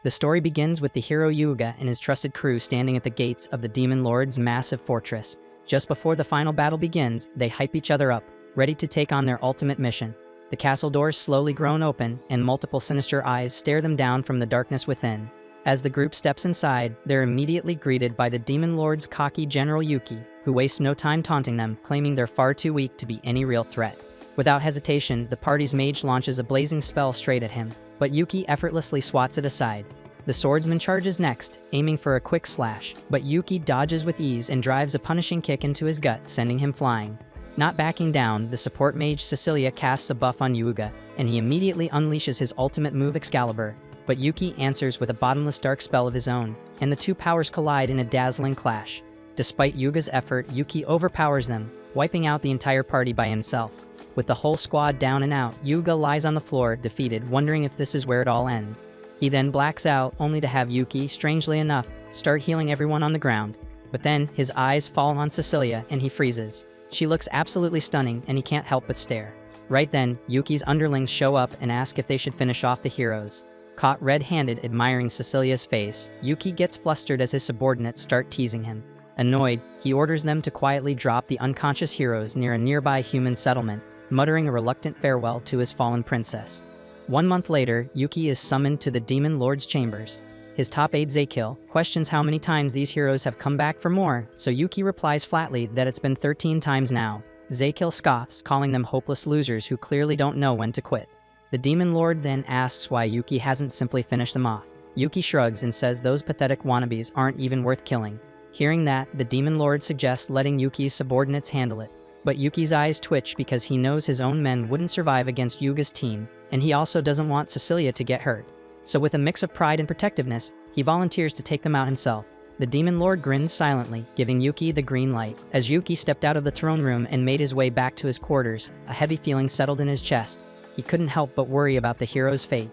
The story begins with the hero Yuga and his trusted crew standing at the gates of the Demon Lord's massive fortress. Just before the final battle begins, they hype each other up, ready to take on their ultimate mission. The castle doors slowly groan open, and multiple sinister eyes stare them down from the darkness within. As the group steps inside, they're immediately greeted by the Demon Lord's cocky General Yuki, who wastes no time taunting them, claiming they're far too weak to be any real threat. Without hesitation, the party's mage launches a blazing spell straight at him, but Yuki effortlessly swats it aside. The swordsman charges next, aiming for a quick slash, but Yuki dodges with ease and drives a punishing kick into his gut, sending him flying. Not backing down, the support mage Cecilia casts a buff on Yuga, and he immediately unleashes his ultimate move Excalibur. But Yuki answers with a bottomless dark spell of his own, and the two powers collide in a dazzling clash. Despite Yuga's effort, Yuki overpowers them, wiping out the entire party by himself. With the whole squad down and out, Yuga lies on the floor, defeated, wondering if this is where it all ends. He then blacks out, only to have Yuki, strangely enough, start healing everyone on the ground. But then, his eyes fall on Cecilia, and he freezes. She looks absolutely stunning, and he can't help but stare. Right then, Yuki's underlings show up and ask if they should finish off the heroes. Caught red-handed admiring Cecilia's face, Yuki gets flustered as his subordinates start teasing him. Annoyed, he orders them to quietly drop the unconscious heroes near a nearby human settlement, muttering a reluctant farewell to his fallen princess. 1 month later, Yuki is summoned to the Demon Lord's chambers. His top aide Zekiel questions how many times these heroes have come back for more, so Yuki replies flatly that it's been 13 times now. Zekiel scoffs, calling them hopeless losers who clearly don't know when to quit. The Demon Lord then asks why Yuki hasn't simply finished them off. Yuki shrugs and says those pathetic wannabes aren't even worth killing. Hearing that, the Demon Lord suggests letting Yuki's subordinates handle it. But Yuki's eyes twitch because he knows his own men wouldn't survive against Yuga's team, and he also doesn't want Cecilia to get hurt. So with a mix of pride and protectiveness, he volunteers to take them out himself. The Demon Lord grins silently, giving Yuki the green light. As Yuki stepped out of the throne room and made his way back to his quarters, a heavy feeling settled in his chest. He couldn't help but worry about the hero's fate.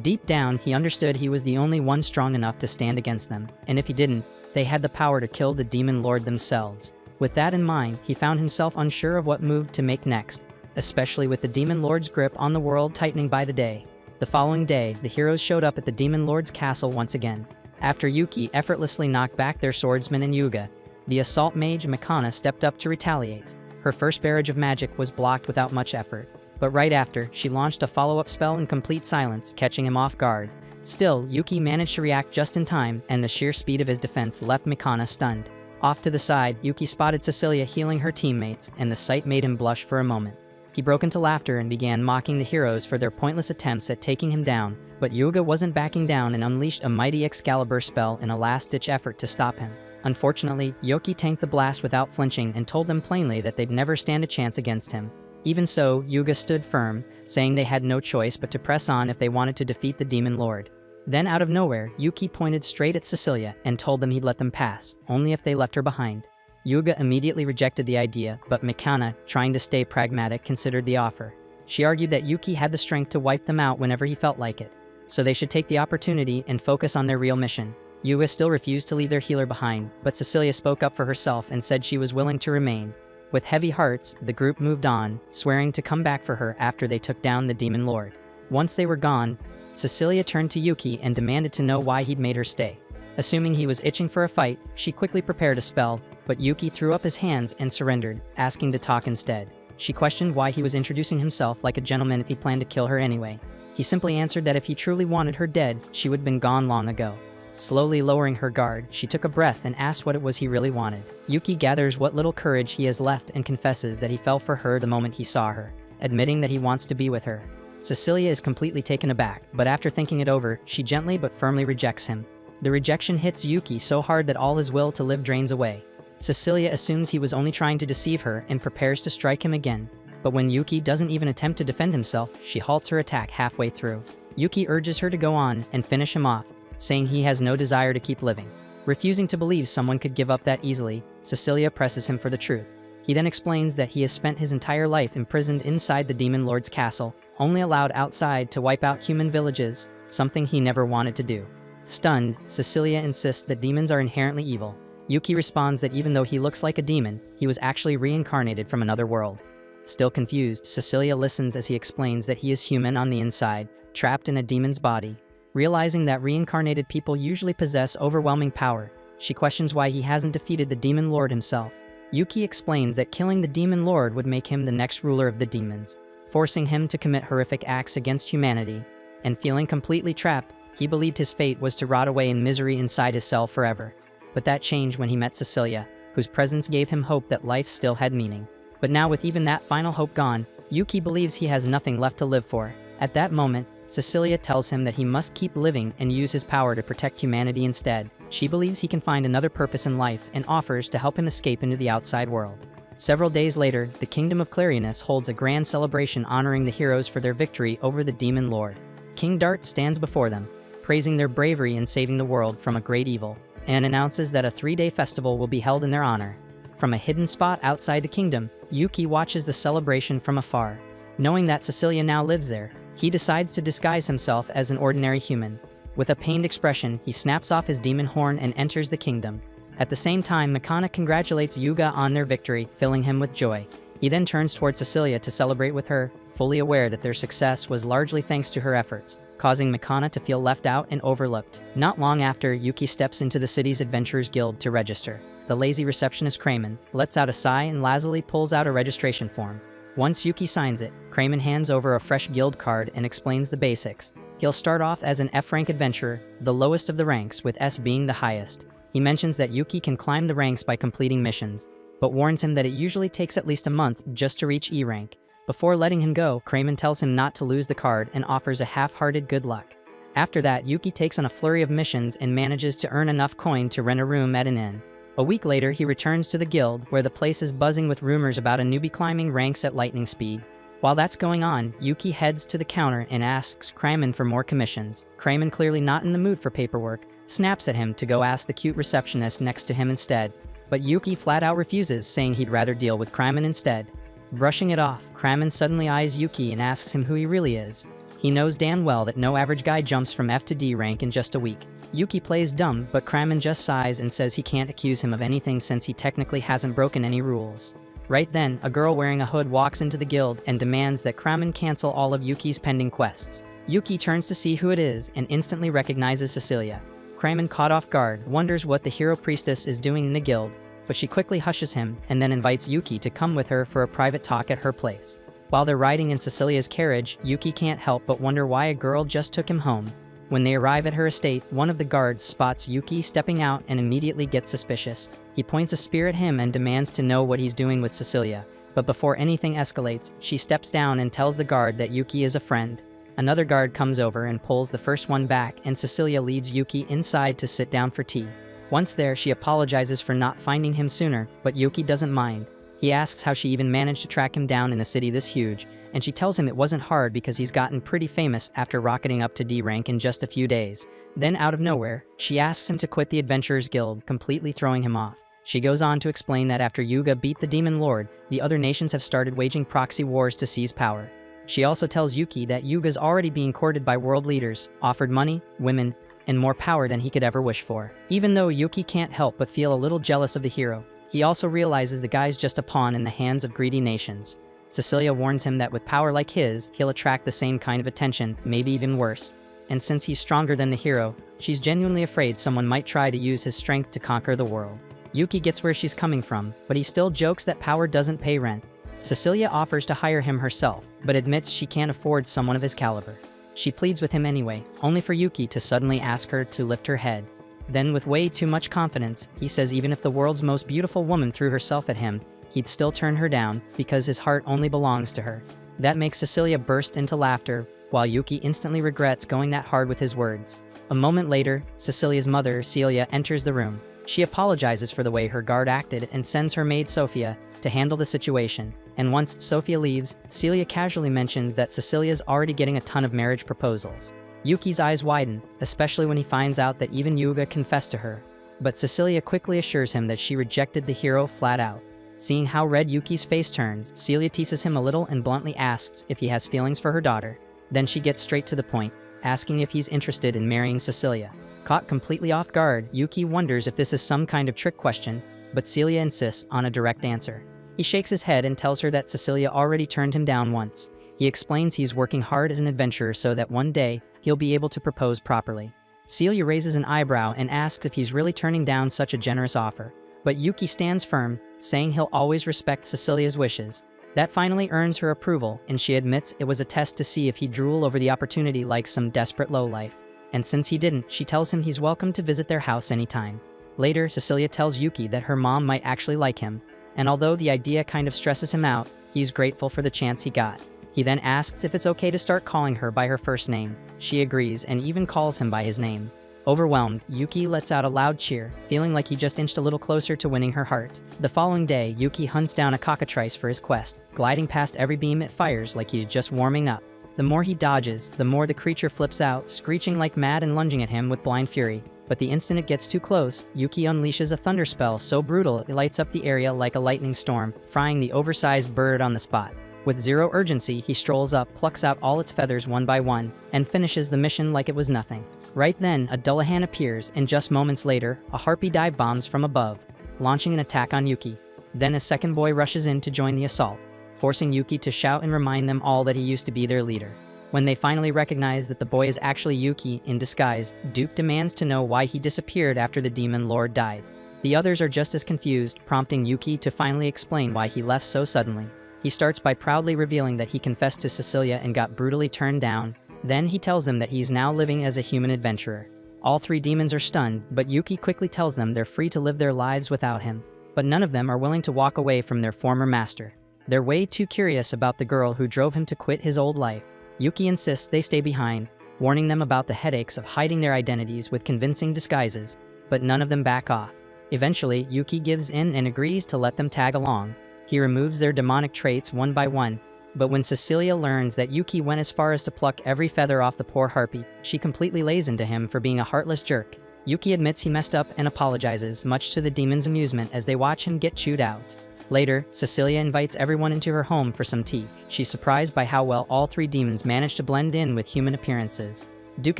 Deep down, he understood he was the only one strong enough to stand against them, and if he didn't, they had the power to kill the Demon Lord themselves. With that in mind, he found himself unsure of what move to make next, especially with the Demon Lord's grip on the world tightening by the day. The following day, the heroes showed up at the Demon Lord's castle once again. After Yuki effortlessly knocked back their swordsman and Yuga, the assault mage Mikana stepped up to retaliate. Her first barrage of magic was blocked without much effort, but right after, she launched a follow-up spell in complete silence, catching him off guard. Still, Yuki managed to react just in time, and the sheer speed of his defense left Mikana stunned. Off to the side, Yuki spotted Cecilia healing her teammates, and the sight made him blush for a moment. He broke into laughter and began mocking the heroes for their pointless attempts at taking him down, but Yuga wasn't backing down and unleashed a mighty Excalibur spell in a last-ditch effort to stop him. Unfortunately, Yuki tanked the blast without flinching and told them plainly that they'd never stand a chance against him. Even so, Yuga stood firm, saying they had no choice but to press on if they wanted to defeat the Demon Lord. Then out of nowhere, Yuki pointed straight at Cecilia and told them he'd let them pass, only if they left her behind. Yuga immediately rejected the idea, but Mikana, trying to stay pragmatic, considered the offer. She argued that Yuki had the strength to wipe them out whenever he felt like it, so they should take the opportunity and focus on their real mission. Yuga still refused to leave their healer behind, but Cecilia spoke up for herself and said she was willing to remain. With heavy hearts, the group moved on, swearing to come back for her after they took down the Demon Lord. Once they were gone, Cecilia turned to Yuki and demanded to know why he'd made her stay. Assuming he was itching for a fight, she quickly prepared a spell, but Yuki threw up his hands and surrendered, asking to talk instead. She questioned why he was introducing himself like a gentleman if he planned to kill her anyway. He simply answered that if he truly wanted her dead, she would have been gone long ago. Slowly lowering her guard, she took a breath and asked what it was he really wanted. Yuki gathers what little courage he has left and confesses that he fell for her the moment he saw her, admitting that he wants to be with her. Cecilia is completely taken aback, but after thinking it over, she gently but firmly rejects him. The rejection hits Yuki so hard that all his will to live drains away. Cecilia assumes he was only trying to deceive her and prepares to strike him again. But when Yuki doesn't even attempt to defend himself, she halts her attack halfway through. Yuki urges her to go on and finish him off, saying he has no desire to keep living. Refusing to believe someone could give up that easily, Cecilia presses him for the truth. He then explains that he has spent his entire life imprisoned inside the Demon Lord's castle, only allowed outside to wipe out human villages, something he never wanted to do. Stunned, Cecilia insists that demons are inherently evil. Yuki responds that even though he looks like a demon, he was actually reincarnated from another world. Still confused, Cecilia listens as he explains that he is human on the inside, trapped in a demon's body. Realizing that reincarnated people usually possess overwhelming power, she questions why he hasn't defeated the Demon Lord himself. Yuki explains that killing the Demon Lord would make him the next ruler of the demons, forcing him to commit horrific acts against humanity. And feeling completely trapped, he believed his fate was to rot away in misery inside his cell forever. But that changed when he met Cecilia, whose presence gave him hope that life still had meaning. But now, with even that final hope gone, Yuki believes he has nothing left to live for. At that moment, Cecilia tells him that he must keep living and use his power to protect humanity instead. She believes he can find another purpose in life and offers to help him escape into the outside world. Several days later, the Kingdom of Clarianus holds a grand celebration honoring the heroes for their victory over the Demon Lord. King Dart stands before them, praising their bravery in saving the world from a great evil, and announces that a 3-day festival will be held in their honor. From a hidden spot outside the kingdom, Yuki watches the celebration from afar. Knowing that Cecilia now lives there, he decides to disguise himself as an ordinary human. With a pained expression, he snaps off his demon horn and enters the kingdom. At the same time, Mikana congratulates Yuga on their victory, filling him with joy. He then turns towards Cecilia to celebrate with her, fully aware that their success was largely thanks to her efforts, causing Mikana to feel left out and overlooked. Not long after, Yuki steps into the city's Adventurers Guild to register. The lazy receptionist Kramen lets out a sigh and lazily pulls out a registration form. Once Yuki signs it, Kramen hands over a fresh guild card and explains the basics. He'll start off as an F-rank adventurer, the lowest of the ranks, with S being the highest. He mentions that Yuki can climb the ranks by completing missions, but warns him that it usually takes at least a month just to reach E rank. Before letting him go, Kramen tells him not to lose the card and offers a half-hearted good luck. After that, Yuki takes on a flurry of missions and manages to earn enough coin to rent a room at an inn. A week later, he returns to the guild, where the place is buzzing with rumors about a newbie climbing ranks at lightning speed. While that's going on, Yuki heads to the counter and asks Kramen for more commissions. Kramen, clearly not in the mood for paperwork, snaps at him to go ask the cute receptionist next to him instead. But Yuki flat out refuses, saying he'd rather deal with Kramen instead. Brushing it off, Kramen suddenly eyes Yuki and asks him who he really is. He knows damn well that no average guy jumps from F to D rank in just a week. Yuki plays dumb, but Kramen just sighs and says he can't accuse him of anything since he technically hasn't broken any rules. Right then, a girl wearing a hood walks into the guild and demands that Kramen cancel all of Yuki's pending quests. Yuki turns to see who it is and instantly recognizes Cecilia. Kramen, caught off guard, wonders what the hero priestess is doing in the guild, but she quickly hushes him and then invites Yuki to come with her for a private talk at her place. While they're riding in Cecilia's carriage, Yuki can't help but wonder why a girl just took him home. When they arrive at her estate, one of the guards spots Yuki stepping out and immediately gets suspicious. He points a spear at him and demands to know what he's doing with Cecilia. But before anything escalates, she steps down and tells the guard that Yuki is a friend. Another guard comes over and pulls the first one back, and Cecilia leads Yuki inside to sit down for tea. Once there, she apologizes for not finding him sooner, but Yuki doesn't mind. He asks how she even managed to track him down in a city this huge, and she tells him it wasn't hard because he's gotten pretty famous after rocketing up to D rank in just a few days. Then, out of nowhere, she asks him to quit the Adventurers Guild, completely throwing him off. She goes on to explain that after Yuga beat the Demon Lord, the other nations have started waging proxy wars to seize power. She also tells Yuki that Yuga's already being courted by world leaders, offered money, women, and more power than he could ever wish for. Even though Yuki can't help but feel a little jealous of the hero, he also realizes the guy's just a pawn in the hands of greedy nations. Cecilia warns him that with power like his, he'll attract the same kind of attention, maybe even worse. And since he's stronger than the hero, she's genuinely afraid someone might try to use his strength to conquer the world. Yuki gets where she's coming from, but he still jokes that power doesn't pay rent. Cecilia offers to hire him herself, but admits she can't afford someone of his caliber. She pleads with him anyway, only for Yuki to suddenly ask her to lift her head. Then, with way too much confidence, he says even if the world's most beautiful woman threw herself at him, he'd still turn her down because his heart only belongs to her. That makes Cecilia burst into laughter, while Yuki instantly regrets going that hard with his words. A moment later, Cecilia's mother, Celia, enters the room. She apologizes for the way her guard acted and sends her maid Sophia to handle the situation. And once Sophia leaves, Celia casually mentions that Cecilia's already getting a ton of marriage proposals. Yuki's eyes widen, especially when he finds out that even Yuga confessed to her. But Cecilia quickly assures him that she rejected the hero flat out. Seeing how red Yuki's face turns, Celia teases him a little and bluntly asks if he has feelings for her daughter. Then she gets straight to the point, asking if he's interested in marrying Cecilia. Caught completely off guard, Yuki wonders if this is some kind of trick question, but Celia insists on a direct answer. He shakes his head and tells her that Cecilia already turned him down once. He explains he's working hard as an adventurer so that one day, he'll be able to propose properly. Celia raises an eyebrow and asks if he's really turning down such a generous offer. But Yuki stands firm, saying he'll always respect Cecilia's wishes. That finally earns her approval, and she admits it was a test to see if he'd drool over the opportunity like some desperate lowlife. And since he didn't, she tells him he's welcome to visit their house anytime. Later, Cecilia tells Yuki that her mom might actually like him, and although the idea kind of stresses him out, he's grateful for the chance he got. He then asks if it's okay to start calling her by her first name. She agrees and even calls him by his name. Overwhelmed, Yuki lets out a loud cheer, feeling like he just inched a little closer to winning her heart. The following day, Yuki hunts down a cockatrice for his quest, gliding past every beam it fires like he's just warming up. The more he dodges, the more the creature flips out, screeching like mad and lunging at him with blind fury. But the instant it gets too close, Yuki unleashes a thunder spell so brutal it lights up the area like a lightning storm, frying the oversized bird on the spot. With zero urgency, he strolls up, plucks out all its feathers one by one, and finishes the mission like it was nothing. Right then, a Dullahan appears, and just moments later, a harpy dive bombs from above, launching an attack on Yuki. Then a second boy rushes in to join the assault, forcing Yuki to shout and remind them all that he used to be their leader. When they finally recognize that the boy is actually Yuki in disguise, Duke demands to know why he disappeared after the demon lord died. The others are just as confused, prompting Yuki to finally explain why he left so suddenly. He starts by proudly revealing that he confessed to Cecilia and got brutally turned down. Then he tells them that he's now living as a human adventurer. All three demons are stunned, but Yuki quickly tells them they're free to live their lives without him. But none of them are willing to walk away from their former master. They're way too curious about the girl who drove him to quit his old life. Yuki insists they stay behind, warning them about the headaches of hiding their identities with convincing disguises, but none of them back off. Eventually, Yuki gives in and agrees to let them tag along. He removes their demonic traits one by one, but when Cecilia learns that Yuki went as far as to pluck every feather off the poor harpy, she completely lays into him for being a heartless jerk. Yuki admits he messed up and apologizes, much to the demon's amusement as they watch him get chewed out. Later, Cecilia invites everyone into her home for some tea. She's surprised by how well all three demons manage to blend in with human appearances. Duke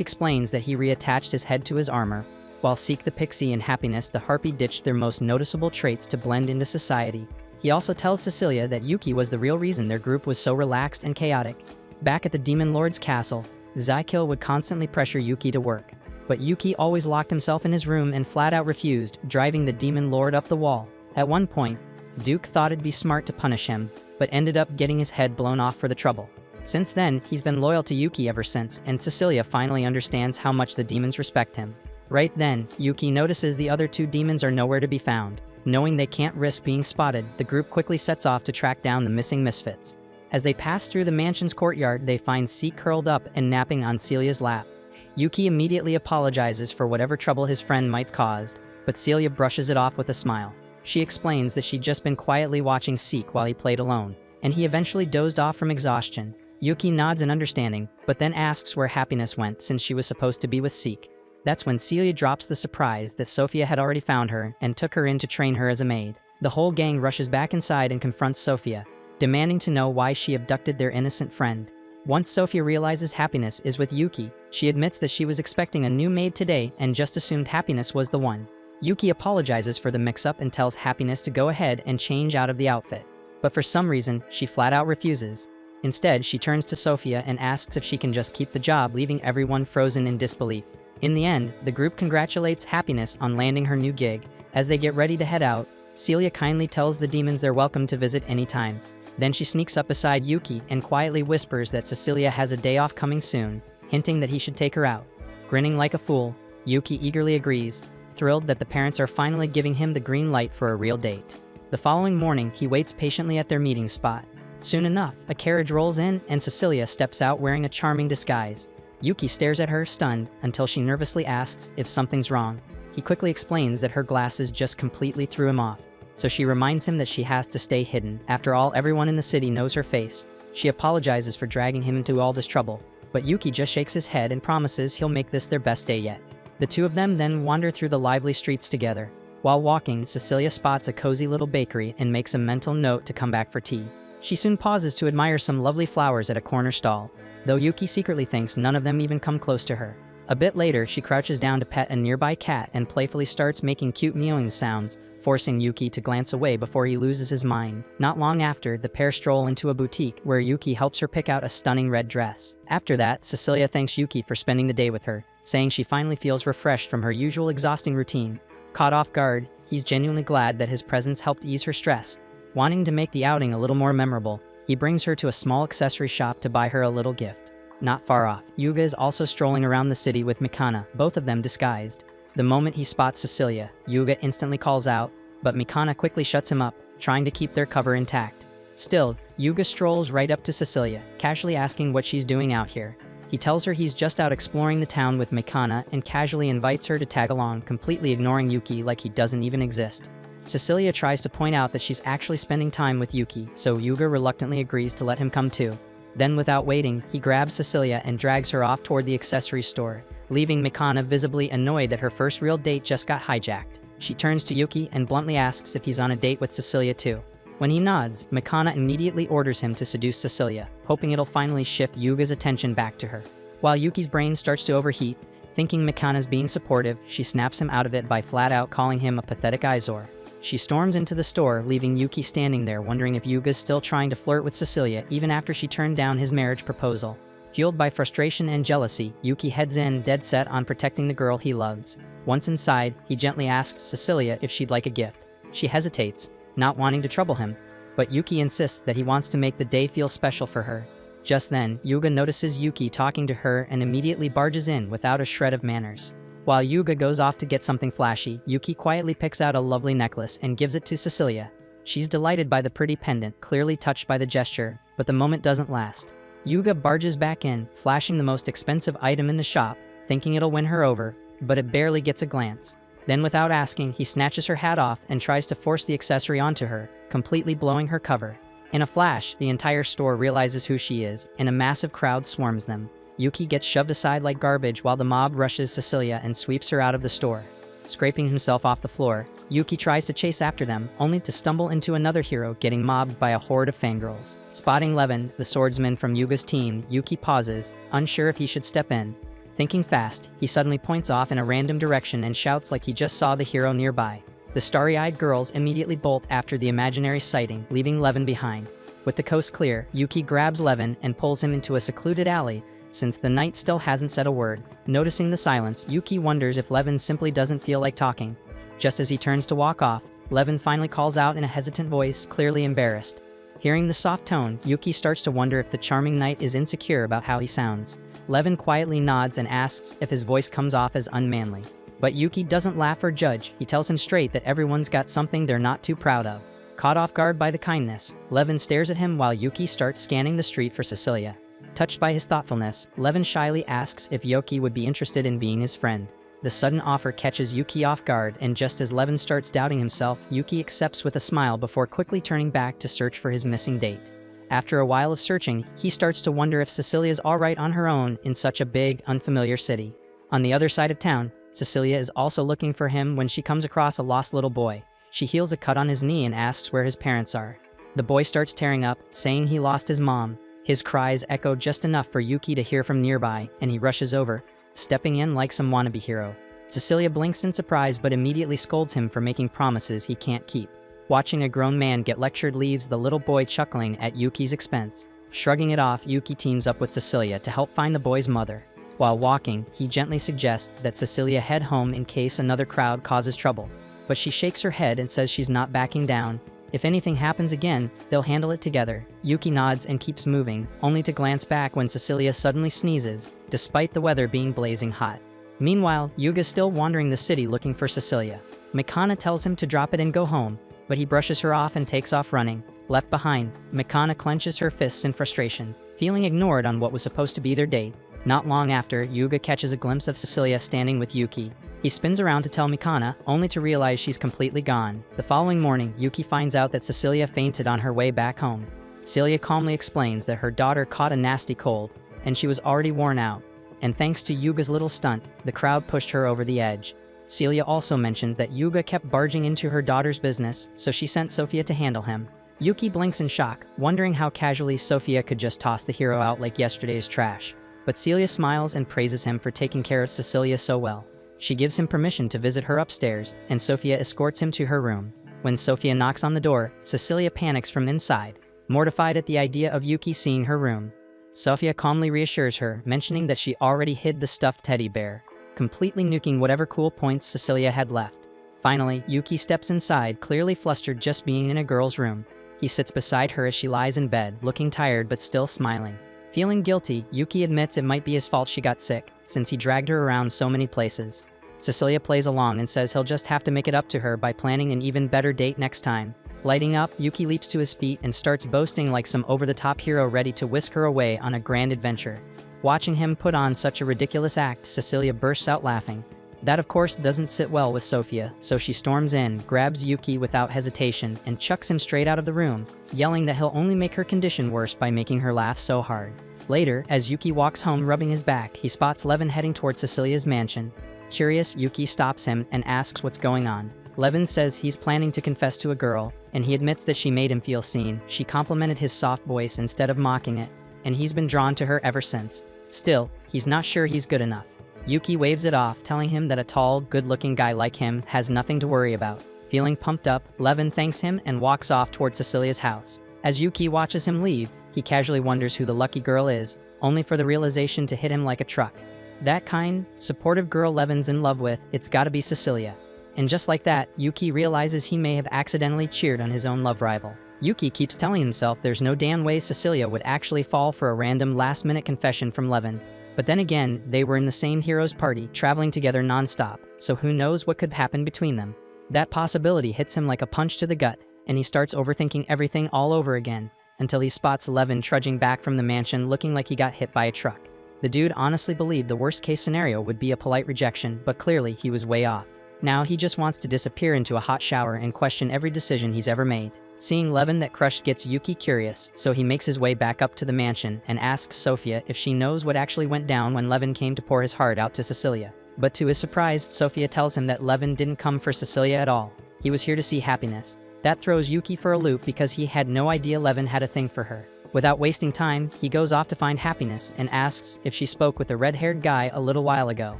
explains that he reattached his head to his armor, while Seek the Pixie and Happiness the Harpy ditched their most noticeable traits to blend into society. He also tells Cecilia that Yuki was the real reason their group was so relaxed and chaotic. Back at the Demon Lord's castle, Zykill would constantly pressure Yuki to work, but Yuki always locked himself in his room and flat out refused, driving the Demon Lord up the wall. At one point, Duke thought it'd be smart to punish him, but ended up getting his head blown off for the trouble. Since then, he's been loyal to Yuki ever since, and Cecilia finally understands how much the demons respect him. Right then, Yuki notices the other two demons are nowhere to be found. Knowing they can't risk being spotted, the group quickly sets off to track down the missing misfits. As they pass through the mansion's courtyard, they find Seek curled up and napping on Celia's lap. Yuki immediately apologizes for whatever trouble his friend might have caused, but Celia brushes it off with a smile. She explains that she'd just been quietly watching Seek while he played alone, and he eventually dozed off from exhaustion. Yuki nods in understanding, but then asks where Happiness went since she was supposed to be with Seek. That's when Celia drops the surprise that Sophia had already found her and took her in to train her as a maid. The whole gang rushes back inside and confronts Sophia, demanding to know why she abducted their innocent friend. Once Sophia realizes Happiness is with Yuki, she admits that she was expecting a new maid today and just assumed Happiness was the one. Yuki apologizes for the mix-up and tells Happiness to go ahead and change out of the outfit. But for some reason, she flat out refuses. Instead, she turns to Sophia and asks if she can just keep the job, leaving everyone frozen in disbelief. In the end, the group congratulates Happiness on landing her new gig. As they get ready to head out, Celia kindly tells the demons they're welcome to visit anytime. Then she sneaks up beside Yuki and quietly whispers that Cecilia has a day off coming soon, hinting that he should take her out. Grinning like a fool, Yuki eagerly agrees, thrilled that the parents are finally giving him the green light for a real date. The following morning, he waits patiently at their meeting spot. Soon enough, a carriage rolls in and Cecilia steps out wearing a charming disguise. Yuki stares at her, stunned, until she nervously asks if something's wrong. He quickly explains that her glasses just completely threw him off, so she reminds him that she has to stay hidden. After all, everyone in the city knows her face. She apologizes for dragging him into all this trouble, but Yuki just shakes his head and promises he'll make this their best day yet. The two of them then wander through the lively streets together. While walking, Cecilia spots a cozy little bakery and makes a mental note to come back for tea. She soon pauses to admire some lovely flowers at a corner stall, though Yuki secretly thinks none of them even come close to her. A bit later, she crouches down to pet a nearby cat and playfully starts making cute meowing sounds, forcing Yuki to glance away before he loses his mind. Not long after, the pair stroll into a boutique where Yuki helps her pick out a stunning red dress. After that, Cecilia thanks Yuki for spending the day with her, saying she finally feels refreshed from her usual exhausting routine. Caught off guard, he's genuinely glad that his presence helped ease her stress. Wanting to make the outing a little more memorable, he brings her to a small accessory shop to buy her a little gift. Not far off, Yuga is also strolling around the city with Mikana, both of them disguised. The moment he spots Cecilia, Yuga instantly calls out, but Mikana quickly shuts him up, trying to keep their cover intact. Still, Yuga strolls right up to Cecilia, casually asking what she's doing out here. He tells her he's just out exploring the town with Mikana and casually invites her to tag along, completely ignoring Yuki like he doesn't even exist. Cecilia tries to point out that she's actually spending time with Yuki, so Yuga reluctantly agrees to let him come too. Then without waiting, he grabs Cecilia and drags her off toward the accessory store, leaving Mikana visibly annoyed that her first real date just got hijacked. She turns to Yuki and bluntly asks if he's on a date with Cecilia too. When he nods, Mikana immediately orders him to seduce Cecilia, hoping it'll finally shift Yuga's attention back to her. While Yuki's brain starts to overheat, thinking Mikana's being supportive, she snaps him out of it by flat out calling him a pathetic eyesore. She storms into the store, leaving Yuki standing there wondering if Yuga's still trying to flirt with Cecilia even after she turned down his marriage proposal. Fueled by frustration and jealousy, Yuki heads in, dead set on protecting the girl he loves. Once inside, he gently asks Cecilia if she'd like a gift. She hesitates, not wanting to trouble him, but Yuki insists that he wants to make the day feel special for her. Just then, Yuga notices Yuki talking to her and immediately barges in without a shred of manners. While Yuga goes off to get something flashy, Yuki quietly picks out a lovely necklace and gives it to Cecilia. She's delighted by the pretty pendant, clearly touched by the gesture, but the moment doesn't last. Yuga barges back in, flashing the most expensive item in the shop, thinking it'll win her over, but it barely gets a glance. Then without asking, he snatches her hat off and tries to force the accessory onto her, completely blowing her cover. In a flash, the entire store realizes who she is, and a massive crowd swarms them. Yuki gets shoved aside like garbage while the mob rushes Cecilia and sweeps her out of the store. Scraping himself off the floor, Yuki tries to chase after them, only to stumble into another hero getting mobbed by a horde of fangirls. Spotting Levin, the swordsman from Yuga's team, Yuki pauses, unsure if he should step in. Thinking fast, he suddenly points off in a random direction and shouts like he just saw the hero nearby. The starry-eyed girls immediately bolt after the imaginary sighting, leaving Levin behind. With the coast clear, Yuki grabs Levin and pulls him into a secluded alley, since the knight still hasn't said a word. Noticing the silence, Yuki wonders if Levin simply doesn't feel like talking. Just as he turns to walk off, Levin finally calls out in a hesitant voice, clearly embarrassed. Hearing the soft tone, Yuki starts to wonder if the charming knight is insecure about how he sounds. Levin quietly nods and asks if his voice comes off as unmanly. But Yuki doesn't laugh or judge. He tells him straight that everyone's got something they're not too proud of. Caught off guard by the kindness, Levin stares at him while Yuki starts scanning the street for Cecilia. Touched by his thoughtfulness, Levin shyly asks if Yuki would be interested in being his friend. The sudden offer catches Yuki off guard, and just as Levin starts doubting himself, Yuki accepts with a smile before quickly turning back to search for his missing date. After a while of searching, he starts to wonder if Cecilia's alright on her own in such a big, unfamiliar city. On the other side of town, Cecilia is also looking for him when she comes across a lost little boy. She heals a cut on his knee and asks where his parents are. The boy starts tearing up, saying he lost his mom. His cries echo just enough for Yuki to hear from nearby, and he rushes over, stepping in like some wannabe hero. Cecilia blinks in surprise but immediately scolds him for making promises he can't keep. Watching a grown man get lectured leaves the little boy chuckling at Yuki's expense. Shrugging it off, Yuki teams up with Cecilia to help find the boy's mother. While walking, he gently suggests that Cecilia head home in case another crowd causes trouble. But she shakes her head and says she's not backing down. If anything happens again, they'll handle it together. Yuki nods and keeps moving, only to glance back when Cecilia suddenly sneezes, despite the weather being blazing hot. Meanwhile, Yuga's still wandering the city looking for Cecilia. Mikana tells him to drop it and go home, but he brushes her off and takes off running. Left behind, Mikana clenches her fists in frustration, feeling ignored on what was supposed to be their date. Not long after, Yuga catches a glimpse of Cecilia standing with Yuki. He spins around to tell Mikana, only to realize she's completely gone. The following morning, Yuki finds out that Cecilia fainted on her way back home. Celia calmly explains that her daughter caught a nasty cold, and she was already worn out. And thanks to Yuga's little stunt, the crowd pushed her over the edge. Celia also mentions that Yuga kept barging into her daughter's business, so she sent Sophia to handle him. Yuki blinks in shock, wondering how casually Sophia could just toss the hero out like yesterday's trash. But Celia smiles and praises him for taking care of Cecilia so well. She gives him permission to visit her upstairs, and Sophia escorts him to her room. When Sophia knocks on the door, Cecilia panics from inside, mortified at the idea of Yuki seeing her room. Sophia calmly reassures her, mentioning that she already hid the stuffed teddy bear, completely nuking whatever cool points Cecilia had left. Finally, Yuki steps inside, clearly flustered just being in a girl's room. He sits beside her as she lies in bed, looking tired but still smiling. Feeling guilty, Yuki admits it might be his fault she got sick, since he dragged her around so many places. Cecilia plays along and says he'll just have to make it up to her by planning an even better date next time. Lighting up, Yuki leaps to his feet and starts boasting like some over-the-top hero ready to whisk her away on a grand adventure. Watching him put on such a ridiculous act, Cecilia bursts out laughing. That of course doesn't sit well with Sophia, so she storms in, grabs Yuki without hesitation, and chucks him straight out of the room, yelling that he'll only make her condition worse by making her laugh so hard. Later, as Yuki walks home rubbing his back, he spots Levin heading towards Cecilia's mansion. Curious, Yuki stops him and asks what's going on. Levin says he's planning to confess to a girl, and he admits that she made him feel seen. She complimented his soft voice instead of mocking it, and he's been drawn to her ever since. Still, he's not sure he's good enough. Yuki waves it off, telling him that a tall, good-looking guy like him has nothing to worry about. Feeling pumped up, Levin thanks him and walks off towards Cecilia's house. As Yuki watches him leave, he casually wonders who the lucky girl is, only for the realization to hit him like a truck. That kind, supportive girl Levin's in love with, it's gotta be Cecilia. And just like that, Yuki realizes he may have accidentally cheered on his own love rival. Yuki keeps telling himself there's no damn way Cecilia would actually fall for a random last-minute confession from Levin. But then again, they were in the same hero's party, traveling together non-stop, so who knows what could happen between them. That possibility hits him like a punch to the gut, and he starts overthinking everything all over again, until he spots Levin trudging back from the mansion looking like he got hit by a truck. The dude honestly believed the worst-case scenario would be a polite rejection, but clearly he was way off. Now he just wants to disappear into a hot shower and question every decision he's ever made. Seeing Levin that crushed gets Yuki curious, so he makes his way back up to the mansion and asks Sophia if she knows what actually went down when Levin came to pour his heart out to Cecilia. But to his surprise, Sophia tells him that Levin didn't come for Cecilia at all. He was here to see happiness. That throws Yuki for a loop because he had no idea Levin had a thing for her. Without wasting time, he goes off to find Happiness and asks if she spoke with the red-haired guy a little while ago.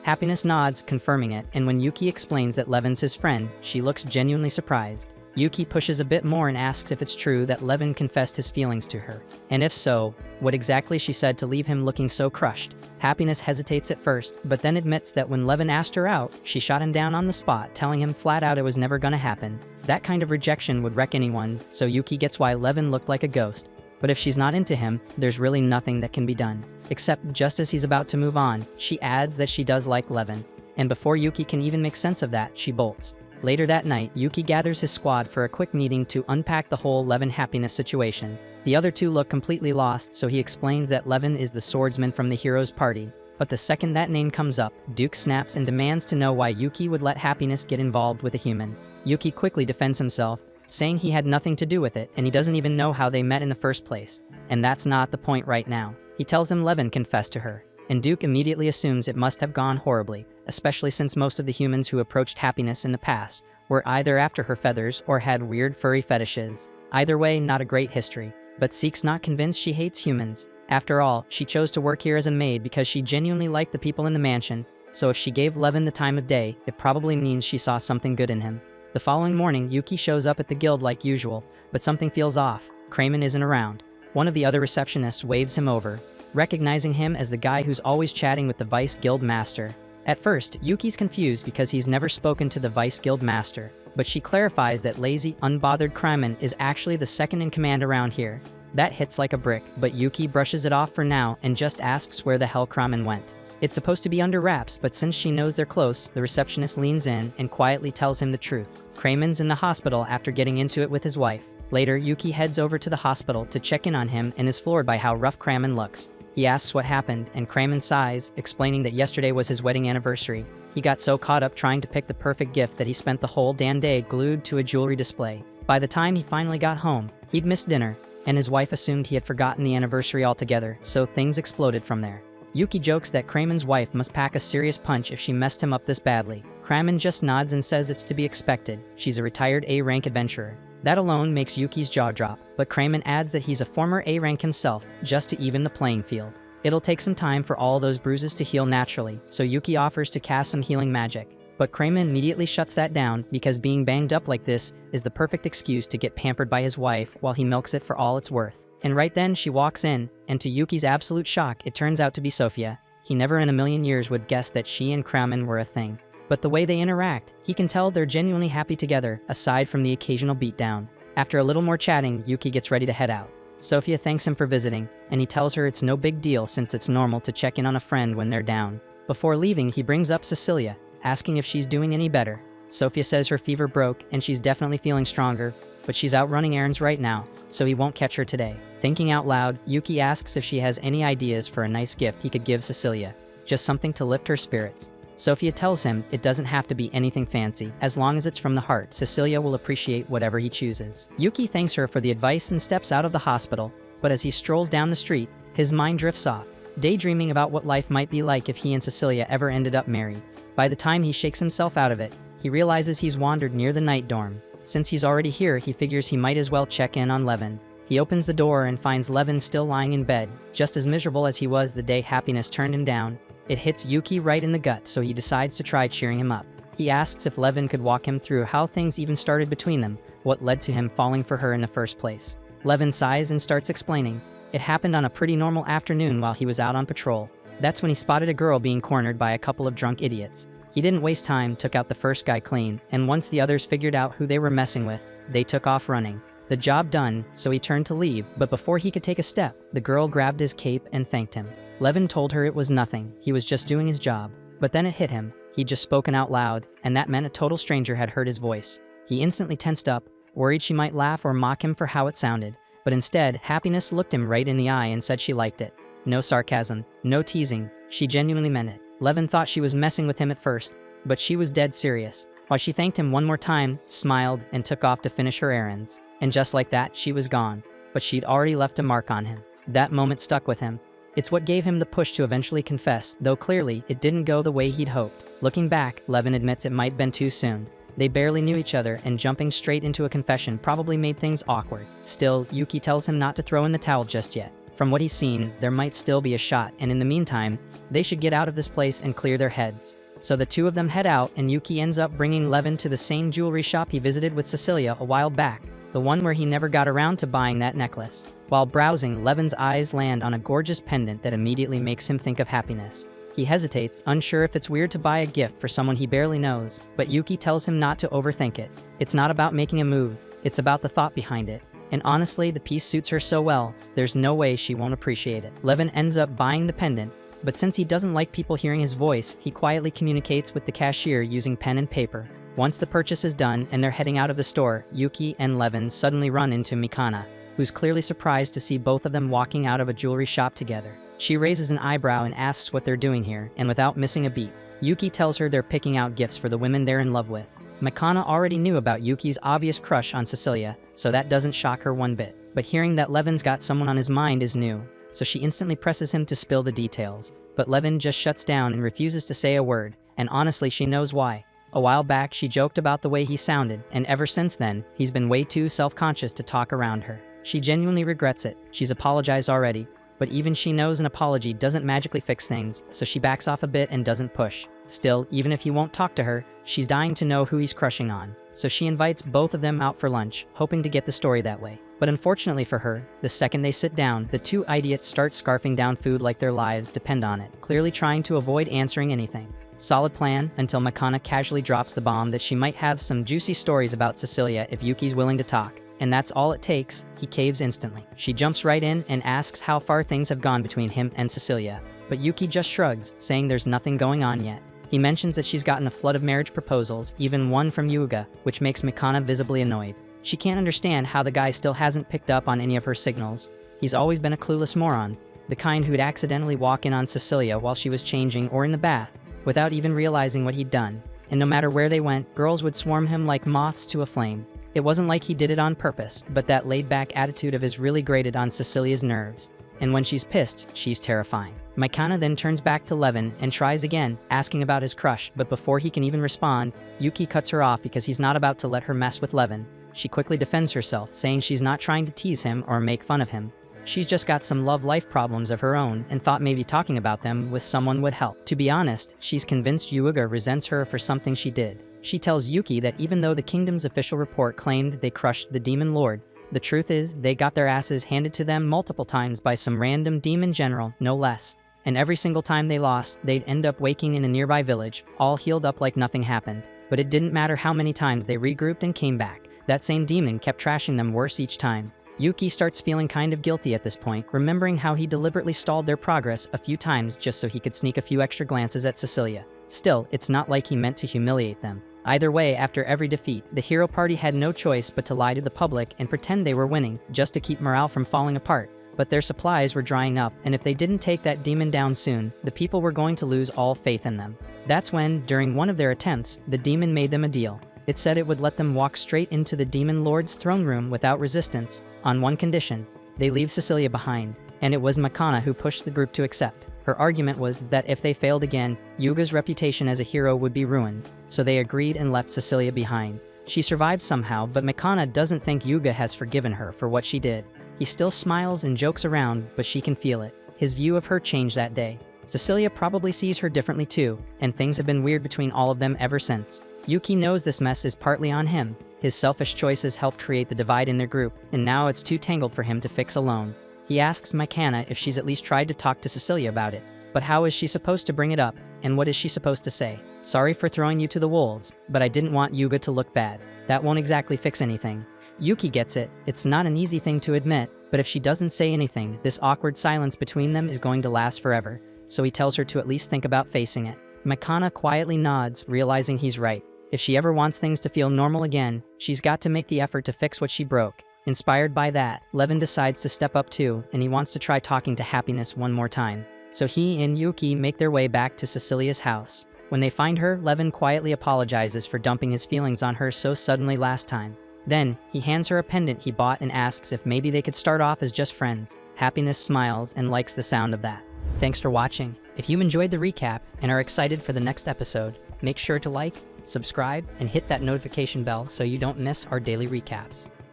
Happiness nods, confirming it, and when Yuki explains that Levin's his friend, she looks genuinely surprised. Yuki pushes a bit more and asks if it's true that Levin confessed his feelings to her. And if so, what exactly she said to leave him looking so crushed. Happiness hesitates at first, but then admits that when Levin asked her out, she shot him down on the spot, telling him flat out it was never gonna happen. That kind of rejection would wreck anyone, so Yuki gets why Levin looked like a ghost. But if she's not into him, there's really nothing that can be done. Except just as he's about to move on, she adds that she does like Levin. And before Yuki can even make sense of that, she bolts. Later that night, Yuki gathers his squad for a quick meeting to unpack the whole Levin Happiness situation. The other two look completely lost, so he explains that Levin is the swordsman from the hero's party. But the second that name comes up, Duke snaps and demands to know why Yuki would let Happiness get involved with a human. Yuki quickly defends himself, saying he had nothing to do with it and he doesn't even know how they met in the first place. And that's not the point right now. He tells him Levin confessed to her, and Duke immediately assumes it must have gone horribly, especially since most of the humans who approached Happiness in the past were either after her feathers or had weird furry fetishes. Either way, not a great history. But Seek's not convinced she hates humans. After all, she chose to work here as a maid because she genuinely liked the people in the mansion, so if she gave Levin the time of day, it probably means she saw something good in him. The following morning, Yuki shows up at the guild like usual, but something feels off. Kramen isn't around. One of the other receptionists waves him over, recognizing him as the guy who's always chatting with the Vice Guild Master. At first, Yuki's confused because he's never spoken to the Vice Guild Master, but she clarifies that lazy, unbothered Kramen is actually the second in command around here. That hits like a brick, but Yuki brushes it off for now and just asks where the hell Kramen went. It's supposed to be under wraps, but since she knows they're close, the receptionist leans in and quietly tells him the truth. Kramen's in the hospital after getting into it with his wife. Later, Yuki heads over to the hospital to check in on him and is floored by how rough Kramen looks. He asks what happened, and Kramen sighs, explaining that yesterday was his wedding anniversary. He got so caught up trying to pick the perfect gift that he spent the whole damn day glued to a jewelry display. By the time he finally got home, he'd missed dinner, and his wife assumed he had forgotten the anniversary altogether, so things exploded from there. Yuki jokes that Kramen's wife must pack a serious punch if she messed him up this badly. Kramen just nods and says it's to be expected. She's a retired A-rank adventurer. That alone makes Yuki's jaw drop, but Kramen adds that he's a former A-rank himself, just to even the playing field. It'll take some time for all those bruises to heal naturally, so Yuki offers to cast some healing magic. But Kramer immediately shuts that down because being banged up like this is the perfect excuse to get pampered by his wife while he milks it for all it's worth. And right then she walks in, and to Yuki's absolute shock, it turns out to be Sophia. He never in a million years would guess that she and Kramer were a thing. But the way they interact, he can tell they're genuinely happy together, aside from the occasional beatdown. After a little more chatting, Yuki gets ready to head out. Sophia thanks him for visiting, and he tells her it's no big deal since it's normal to check in on a friend when they're down. Before leaving, he brings up Cecilia, asking if she's doing any better. Sophia says her fever broke and she's definitely feeling stronger, but she's out running errands right now, so he won't catch her today. Thinking out loud, Yuki asks if she has any ideas for a nice gift he could give Cecilia, just something to lift her spirits. Sophia tells him it doesn't have to be anything fancy. As long as it's from the heart, Cecilia will appreciate whatever he chooses. Yuki thanks her for the advice and steps out of the hospital, but as he strolls down the street, his mind drifts off, daydreaming about what life might be like if he and Cecilia ever ended up married. By the time he shakes himself out of it, he realizes he's wandered near the night dorm. Since he's already here, he figures he might as well check in on Levin. He opens the door and finds Levin still lying in bed, just as miserable as he was the day happiness turned him down. It hits Yuki right in the gut, so he decides to try cheering him up. He asks if Levin could walk him through how things even started between them, what led to him falling for her in the first place. Levin sighs and starts explaining. It happened on a pretty normal afternoon while he was out on patrol. That's when he spotted a girl being cornered by a couple of drunk idiots. He didn't waste time, took out the first guy clean, and once the others figured out who they were messing with, they took off running. The job done, so he turned to leave, but before he could take a step, the girl grabbed his cape and thanked him. Levin told her it was nothing, he was just doing his job. But then it hit him. He'd just spoken out loud, and that meant a total stranger had heard his voice. He instantly tensed up, worried she might laugh or mock him for how it sounded. But instead, Happiness looked him right in the eye and said she liked it. No sarcasm, no teasing, she genuinely meant it. Levin thought she was messing with him at first, but she was dead serious. While she thanked him one more time, smiled, and took off to finish her errands. And just like that, she was gone. But she'd already left a mark on him. That moment stuck with him. It's what gave him the push to eventually confess, though clearly, it didn't go the way he'd hoped. Looking back, Levin admits it might have been too soon. They barely knew each other, and jumping straight into a confession probably made things awkward. Still, Yuki tells him not to throw in the towel just yet. From what he's seen, there might still be a shot, and in the meantime, they should get out of this place and clear their heads. So the two of them head out, and Yuki ends up bringing Levin to the same jewelry shop he visited with Cecilia a while back, the one where he never got around to buying that necklace. While browsing, Levin's eyes land on a gorgeous pendant that immediately makes him think of Happiness. He hesitates, unsure if it's weird to buy a gift for someone he barely knows, but Yuki tells him not to overthink it. It's not about making a move, it's about the thought behind it. And honestly, the piece suits her so well, there's no way she won't appreciate it. Levin ends up buying the pendant, but since he doesn't like people hearing his voice, he quietly communicates with the cashier using pen and paper. Once the purchase is done and they're heading out of the store, Yuki and Levin suddenly run into Mikana, who's clearly surprised to see both of them walking out of a jewelry shop together. She raises an eyebrow and asks what they're doing here, and without missing a beat, Yuki tells her they're picking out gifts for the women they're in love with. Mikana already knew about Yuki's obvious crush on Cecilia, so that doesn't shock her one bit. But hearing that Levin's got someone on his mind is new, so she instantly presses him to spill the details. But Levin just shuts down and refuses to say a word, and honestly she knows why. A while back she joked about the way he sounded, and ever since then, he's been way too self-conscious to talk around her. She genuinely regrets it. She's apologized already, but even she knows an apology doesn't magically fix things, so she backs off a bit and doesn't push. Still, even if he won't talk to her, she's dying to know who he's crushing on, so she invites both of them out for lunch, hoping to get the story that way. But unfortunately for her, the second they sit down, the two idiots start scarfing down food like their lives depend on it, clearly trying to avoid answering anything. Solid plan, until Mikana casually drops the bomb that she might have some juicy stories about Cecilia if Yuki's willing to talk. And that's all it takes. He caves instantly. She jumps right in and asks how far things have gone between him and Cecilia. But Yuki just shrugs, saying there's nothing going on yet. He mentions that she's gotten a flood of marriage proposals, even one from Yuga, which makes Mikana visibly annoyed. She can't understand how the guy still hasn't picked up on any of her signals. He's always been a clueless moron, the kind who'd accidentally walk in on Cecilia while she was changing or in the bath, without even realizing what he'd done. And no matter where they went, girls would swarm him like moths to a flame. It wasn't like he did it on purpose, but that laid-back attitude of his really grated on Cecilia's nerves. And when she's pissed, she's terrifying. Mikana then turns back to Levin and tries again, asking about his crush, but before he can even respond, Yuki cuts her off because he's not about to let her mess with Levin. She quickly defends herself, saying she's not trying to tease him or make fun of him. She's just got some love life problems of her own and thought maybe talking about them with someone would help. To be honest, she's convinced Yuga resents her for something she did. She tells Yuki that even though the kingdom's official report claimed they crushed the demon lord, the truth is they got their asses handed to them multiple times by some random demon general, no less. And every single time they lost, they'd end up waking in a nearby village, all healed up like nothing happened. But it didn't matter how many times they regrouped and came back. That same demon kept trashing them worse each time. Yuki starts feeling kind of guilty at this point, remembering how he deliberately stalled their progress a few times just so he could sneak a few extra glances at Cecilia. Still, it's not like he meant to humiliate them. Either way, after every defeat, the hero party had no choice but to lie to the public and pretend they were winning, just to keep morale from falling apart. But their supplies were drying up, and if they didn't take that demon down soon, the people were going to lose all faith in them. That's when, during one of their attempts, the demon made them a deal. It said it would let them walk straight into the demon lord's throne room without resistance, on one condition: they leave Cecilia behind. And it was Makana who pushed the group to accept. Her argument was that if they failed again, Yuga's reputation as a hero would be ruined, so they agreed and left Cecilia behind. She survived somehow, but Makana doesn't think Yuga has forgiven her for what she did. He still smiles and jokes around, but she can feel it. His view of her changed that day. Cecilia probably sees her differently too, and things have been weird between all of them ever since. Yuki knows this mess is partly on him. His selfish choices helped create the divide in their group, and now it's too tangled for him to fix alone. He asks Makana if she's at least tried to talk to Cecilia about it. But how is she supposed to bring it up, and what is she supposed to say? Sorry for throwing you to the wolves, but I didn't want Yuga to look bad. That won't exactly fix anything. Yuki gets it. It's not an easy thing to admit, but if she doesn't say anything, this awkward silence between them is going to last forever. So he tells her to at least think about facing it. Makana quietly nods, realizing he's right. If she ever wants things to feel normal again, she's got to make the effort to fix what she broke. Inspired by that, Levin decides to step up too, and he wants to try talking to Happiness one more time. So he and Yuki make their way back to Cecilia's house. When they find her, Levin quietly apologizes for dumping his feelings on her so suddenly last time. Then, he hands her a pendant he bought and asks if maybe they could start off as just friends. Happiness smiles and likes the sound of that. Thanks for watching. If you enjoyed the recap and are excited for the next episode, make sure to like, subscribe, and hit that notification bell so you don't miss our daily recaps.